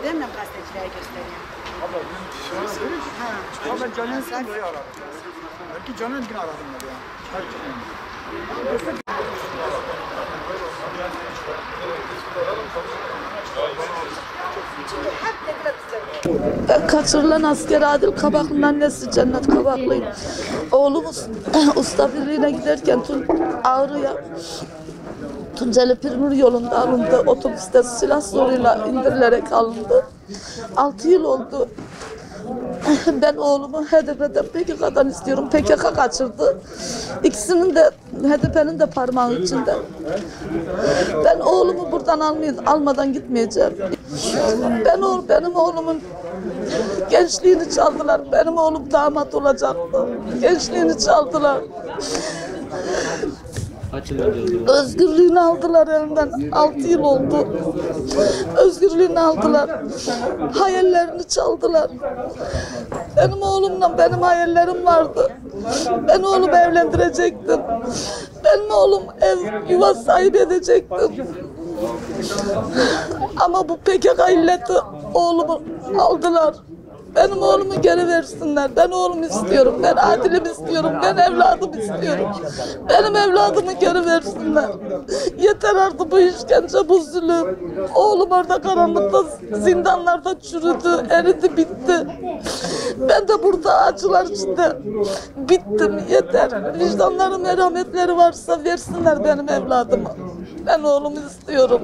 Ben demiyorum gazetecilere gösteriyorum. Abla ben söyleyeyim. Ama ben Caner'in burayı aradım. Belki Caner'in yine aradım ben ya. Ben kaçırılan asker Adil Kabaklı'nın annesi Cennet Kabaklıyım. Oğlumuz usta birliğine giderken Ağrı'ya Tunceli Pirmur yolunda alındı. Otobüste silah zoruyla indirilerek alındı. 6 yıl oldu. Ben oğlumu HDP'den PKK'dan istiyorum. PKK kaçırdı. İkisinin de HDP'nin de parmağı içinde. Ben oğlumu buradan almadan gitmeyeceğim. Benim oğlumun gençliğini çaldılar. Benim oğlum damat olacaktı. Gençliğini çaldılar. Özgürlüğünü aldılar elinden. 6 yıl oldu. Özgürlüğünü aldılar. Hayallerini çaldılar. Benim oğlumla benim hayallerim vardı. Ben oğlumu evlendirecektim. Benim oğlum ev yuva sahibi edecektim. Ama bu PKK illeti oğlumu aldılar. Benim oğlumu geri versinler. Ben oğlumu istiyorum. Ben Adil'imi istiyorum. Ben evladımı istiyorum. Benim evladımı geri versinler. Yeter artık bu işkence, bu zulüm. Oğlum orada karanlıkta, zindanlarda çürüdü, eridi, bitti. Ben de burada acılar içinde bittim. Yeter. Vicdanları, merhametleri varsa versinler benim evladımı. Ben oğlumu istiyorum.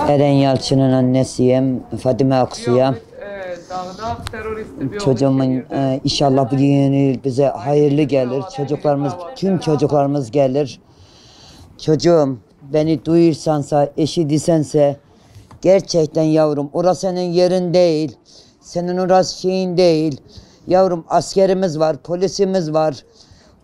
Eren Yalçın'ın annesiyim. Fadime Aksu'ya. Çocuğumun inşallah bu yeni bize hayırlı gelir. Çocuklarımız, tüm çocuklarımız gelir. Çocuğum beni duyursansa, eşi disense gerçekten yavrum orası senin yerin değil. Senin orası şeyin değil. Yavrum askerimiz var, polisimiz var.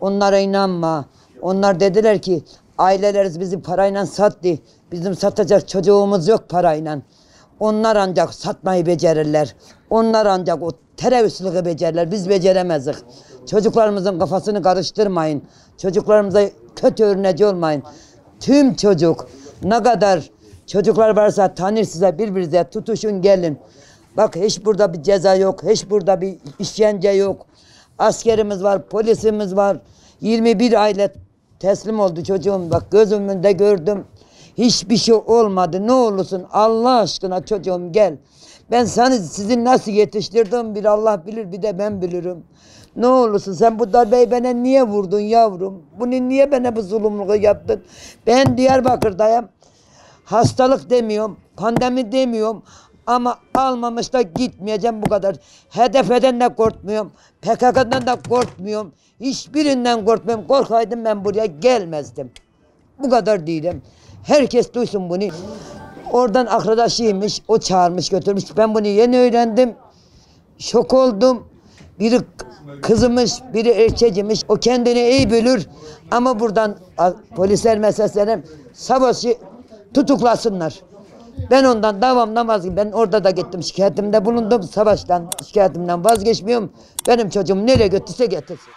Onlara inanma. Onlar dediler ki ailelerimiz bizi parayla sattı. Bizim satacak çocuğumuz yok parayla. Onlar ancak satmayı becerirler. Onlar ancak o teröristliği becerirler. Biz beceremezdik. Çocuklarımızın kafasını karıştırmayın. Çocuklarımıza kötü örneci olmayın. Tüm çocuk ne kadar çocuklar varsa tanır size birbirinize tutuşun gelin. Bak hiç burada bir ceza yok. Hiç burada bir işkence yok. Askerimiz var, polisimiz var. 21 aile teslim oldu çocuğum. Bak gözümün de gördüm. Hiçbir şey olmadı. Ne olursun Allah aşkına çocuğum gel. Ben sizin nasıl yetiştirdim bir Allah bilir bir de ben bilirim. Ne olursun sen bu darbeyi bana niye vurdun yavrum? Bunu niye bana bu zulümlüğü yaptın? Ben Diyarbakır'dayım. Hastalık demiyorum, pandemi demiyorum. Ama almamış da gitmeyeceğim bu kadar. HDP'den de korkmuyorum. PKK'dan da korkmuyorum. Hiçbirinden korkmuyorum. Korkaydım ben buraya gelmezdim. Bu kadar değilim. Herkes duysun bunu. Oradan arkadaşıymış, o çağırmış götürmüş. Ben bunu yeni öğrendim. Şok oldum. Biri kızımış, biri erkeğiymiş. O kendini iyi bilir. Ama buradan polisler meselelerim savaşı tutuklasınlar. Ben ondan davamdan vazgeçtim. Ben orada da gittim şikayetimde bulundum. Savaştan şikayetimden vazgeçmiyorum. Benim çocuğum nereye götürse getirsin.